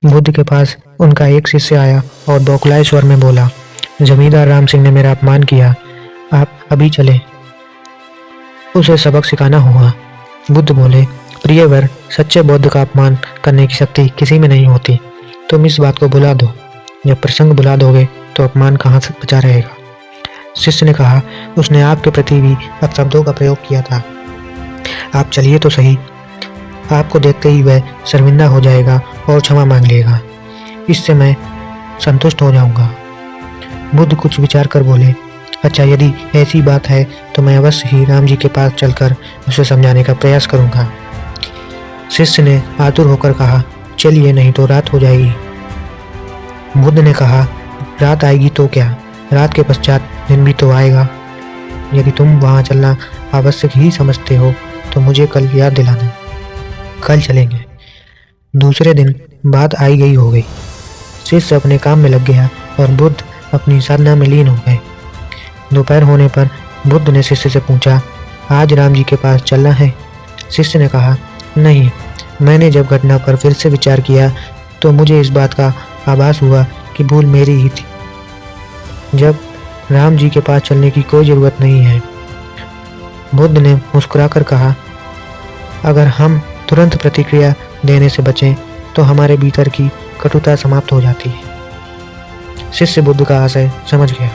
बुद्ध के पास उनका एक शिष्य आया और बौखलाए स्वर में बोला, जमींदार राम सिंह ने मेरा अपमान किया, आप अभी चले, उसे सबक सिखाना होगा। बुद्ध बोले, प्रियवर, सच्चे बौद्ध का अपमान करने की शक्ति किसी में नहीं होती। तुम इस बात को भुला दो। जब प्रसंग भुला दोगे तो अपमान कहाँ से बचा रहेगा। शिष्य ने कहा, उसने आपके प्रति भी अपशब्दों का प्रयोग किया था। आप चलिए तो सही। आपको देखते ही वह शर्मिंदा हो जाएगा और क्षमा मांग लेगा। इससे मैं संतुष्ट हो जाऊंगा। बुद्ध कुछ विचार कर बोले, अच्छा, यदि ऐसी बात है तो मैं अवश्य ही राम जी के पास चलकर उसे समझाने का प्रयास करूंगा। शिष्य ने आतुर होकर कहा, चलिए, नहीं तो रात हो जाएगी। बुद्ध ने कहा, रात आएगी तो क्या, रात के पश्चात दिन भी तो आएगा। यदि तुम वहां चलना आवश्यक ही समझते हो तो मुझे कल याद दिलाना, कल चलेंगे। दूसरे दिन बात आई गई हो गई। शिष्य अपने काम में लग गया और बुद्ध अपनी साधना में लीन हो गए। दोपहर होने पर बुद्ध ने शिष्य से पूछा, आज राम जी के पास चलना है? शिष्य ने कहा, नहीं, मैंने जब घटना पर फिर से विचार किया तो मुझे इस बात का आभास हुआ कि भूल मेरी ही थी। जब राम जी के पास चलने की कोई ज़रूरत नहीं है। बुद्ध ने मुस्कुराकर कहा, अगर हम तुरंत प्रतिक्रिया देने से बचें तो हमारे भीतर की कटुता समाप्त हो जाती है। शिष्य बुद्ध का आशय समझ गया।